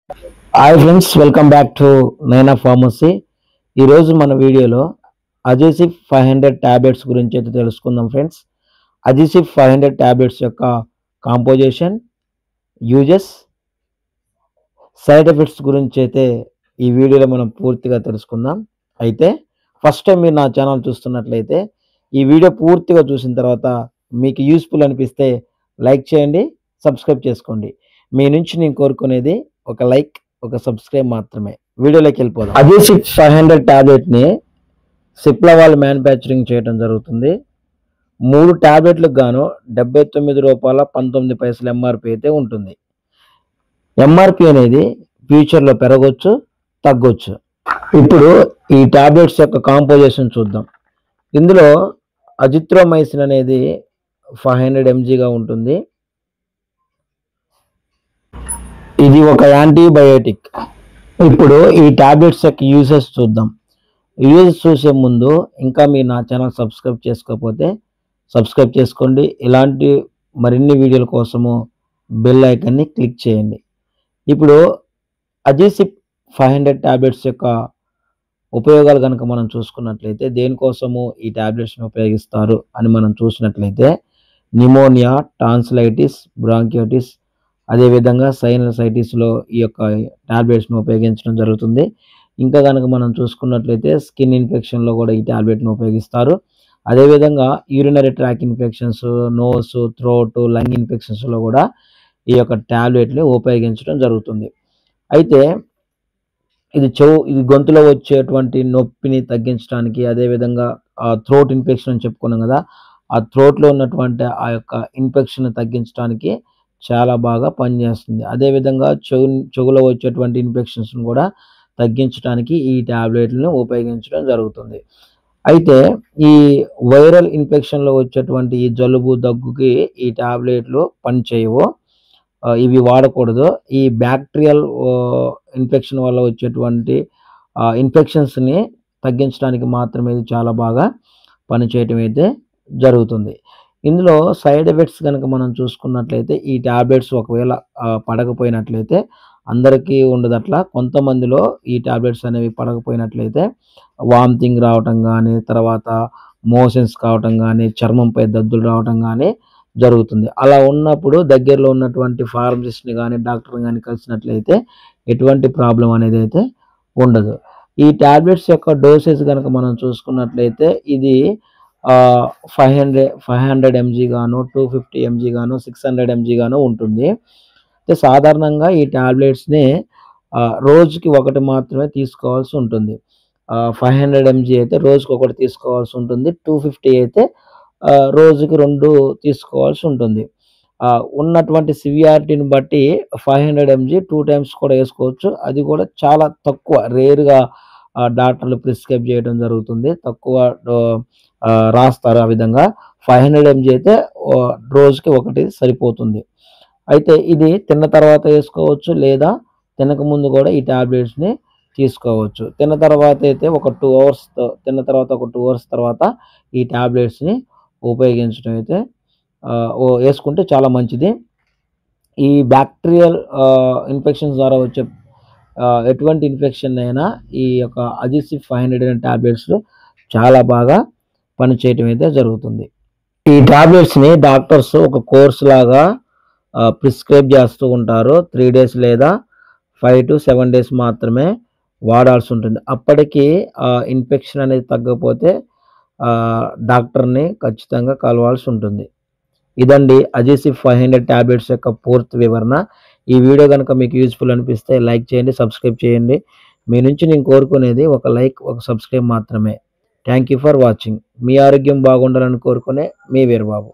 Hi friends, welcome back to నైనా pharmacy. ఈరోజు మన వీడియోలో అజిసిప్ 500 టాబ్లెట్స్ గురించి అయితే తెలుసుకుందాం ఫ్రెండ్స్. అజిసిప్ 500 టాబ్లెట్స్ యొక్క కాంపోజిషన్, యూజెస్, సైడ్ ఎఫెక్ట్స్ గురించి అయితే ఈ వీడియోలో మనం పూర్తిగా తెలుసుకుందాం. అయితే ఫస్ట్ టైం మీరు నా ఛానల్ చూస్తున్నట్లయితే ఈ వీడియో పూర్తిగా చూసిన తర్వాత మీకు యూస్ఫుల్ అనిపిస్తే లైక్ చేయండి, సబ్స్క్రైబ్ చేసుకోండి. మీ నుంచి నేను కోరుకునేది ఒక లైక్, ఒక సబ్స్క్రైబ్ మాత్రమే. వీడియోలోకి వెళ్ళిపోదాం. అజిసిప్ 500 టాబ్లెట్ని సిప్లా వాళ్ళు మ్యానుఫ్యాక్చరింగ్ చేయడం జరుగుతుంది. 3 టాబ్లెట్లకు గాను ₹79.19 ఎంఆర్పి అయితే ఉంటుంది. ఎంఆర్పి అనేది ఫ్యూచర్లో పెరగొచ్చు, తగ్గొచ్చు. ఇప్పుడు ఈ టాబ్లెట్స్ యొక్క కాంపోజిషన్ చూద్దాం. ఇందులో అజిత్రోమైసిన్ అనేది 500 mgగా ఉంటుంది. ఇది ఒక యాంటీబయోటిక్. ఇప్పుడు ఈ టాబ్లెట్స్ యొక్క యూజెస్ చూద్దాం. యూజెస్ చూసే ముందు ఇంకా మీరు నా ఛానల్ సబ్స్క్రైబ్ చేసుకోకపోతే సబ్స్క్రైబ్ చేసుకోండి. ఇలాంటి మరిన్ని వీడియోల కోసము బెల్ ఐకాన్ని క్లిక్ చేయండి. ఇప్పుడు అజిసిప్ 500 టాబ్లెట్స్ యొక్క ఉపయోగాలు కనుక మనం చూసుకున్నట్లయితే, దేనికోసము ఈ టాబ్లెట్స్ని ఉపయోగిస్తారు అని మనం చూసినట్లయితే, న్యూమోనియా, టాన్సిలైటిస్, బ్రాంకియోటిస్, అదేవిధంగా సైనసైటిస్లో ఈ యొక్క టాబ్లెట్స్ని ఉపయోగించడం జరుగుతుంది. ఇంకా కనుక మనం చూసుకున్నట్లయితే స్కిన్ ఇన్ఫెక్షన్లో కూడా ఈ టాబ్లెట్ని ఉపయోగిస్తారు. అదేవిధంగా urinary tract infections, nose, throat, lung ఇన్ఫెక్షన్స్లో కూడా ఈ యొక్క టాబ్లెట్ని ఉపయోగించడం జరుగుతుంది. అయితే ఇది గొంతులో వచ్చేటువంటి నొప్పిని తగ్గించడానికి, అదేవిధంగా థ్రోట్ ఇన్ఫెక్షన్ అని చెప్పుకున్నాం కదా, ఆ థ్రోట్లో ఉన్నటువంటి ఆ యొక్క ఇన్ఫెక్షన్ తగ్గించడానికి చాలా బాగా పనిచేస్తుంది. అదేవిధంగా చెవులో వచ్చేటువంటి ఇన్ఫెక్షన్స్ను కూడా తగ్గించడానికి ఈ టాబ్లెట్లను ఉపయోగించడం జరుగుతుంది. అయితే ఈ వైరల్ ఇన్ఫెక్షన్లో వచ్చేటువంటి ఈ జలుబు, దగ్గుకి ఈ టాబ్లెట్లు పనిచేయవు. ఇవి వాడకూడదు. ఈ బ్యాక్టీరియల్ ఇన్ఫెక్షన్ వల్ల వచ్చేటువంటి ఇన్ఫెక్షన్స్ని తగ్గించడానికి మాత్రమే ఇది చాలా బాగా పనిచేయటం అయితే జరుగుతుంది. ఇందులో సైడ్ ఎఫెక్ట్స్ కనుక మనం చూసుకున్నట్లయితే, ఈ టాబ్లెట్స్ ఒకవేళ పడకపోయినట్లయితే, అందరికీ ఉండదు అట్లా, కొంతమందిలో ఈ టాబ్లెట్స్ అనేవి పడకపోయినట్లయితే వామిటింగ్ రావటం కానీ, తర్వాత మోషన్స్ కావటం కానీ, చర్మంపై దద్దులు రావటం కానీ జరుగుతుంది. అలా ఉన్నప్పుడు దగ్గరలో ఉన్నటువంటి ఫార్మసిస్ట్ని కానీ, డాక్టర్ని కానీ కలిసినట్లయితే ఎటువంటి ప్రాబ్లం అనేది అయితే ఉండదు. ఈ టాబ్లెట్స్ యొక్క డోసేజ్ కనుక మనం చూసుకున్నట్లయితే, ఇది 500 mg గాను, 250 mg గాను, 600 mg గాను ఉంటుంది. అయితే సాధారణంగా ఈ టాబ్లెట్స్ని రోజుకి ఒకటి మాత్రమే తీసుకోవాల్సి ఉంటుంది. 500 mg అయితే రోజుకి ఒకటి తీసుకోవాల్సి ఉంటుంది. 250 అయితే రోజుకి 2 తీసుకోవాల్సి ఉంటుంది. ఉన్నటువంటి సివియారిటీని బట్టి 500 mg 2 టైమ్స్ కూడా వేసుకోవచ్చు. అది కూడా చాలా తక్కువ, రేర్గా డాక్టర్లు ప్రిస్క్రైబ్ చేయడం జరుగుతుంది. తక్కువ రాస్తారు. ఆ విధంగా 500 mg అయితే రోజుకి ఒకటి సరిపోతుంది. అయితే ఇది తిన్న తర్వాత వేసుకోవచ్చు, లేదా తినకముందు కూడా ఈ టాబ్లెట్స్ని తీసుకోవచ్చు. తిన్న తర్వాత అయితే ఒక 2 అవర్స్ తర్వాత ఈ టాబ్లెట్స్ని ఉపయోగించడం అయితే వేసుకుంటే చాలా మంచిది. ఈ బ్యాక్టీరియల్ ఇన్ఫెక్షన్స్ ద్వారా వచ్చే ఎటువంటి ఇన్ఫెక్షన్ అయినా ఈ యొక్క అజిసిప్ 500 టాబ్లెట్స్ చాలా బాగా పనిచేయటం అయితే జరుగుతుంది. ఈ టాబ్లెట్స్ని డాక్టర్స్ ఒక కోర్స్ లాగా ప్రిస్క్రైబ్ చేస్తూ ఉంటారు. 3 days లేదా 5 to 7 days మాత్రమే వాడాల్సి ఉంటుంది. అప్పటికి ఇన్ఫెక్షన్ అనేది తగ్గకపోతే డాక్టర్ని ఖచ్చితంగా కలవాల్సి ఉంటుంది. ఇదండి అజిసిప్ 500 టాబ్లెట్స్ యొక్క పూర్తి వివరణ. ఈ వీడియో కనుక మీకు యూజ్ఫుల్ అనిపిస్తే లైక్ చేయండి, సబ్స్క్రైబ్ చేయండి. మీ నుంచి నేను కోరుకునేది ఒక లైక్, ఒక సబ్స్క్రైబ్ మాత్రమే. Thank you for watching. మీ ఆరోగ్యం బాగుండాలని కోరుకునే మీ వీరబాబు.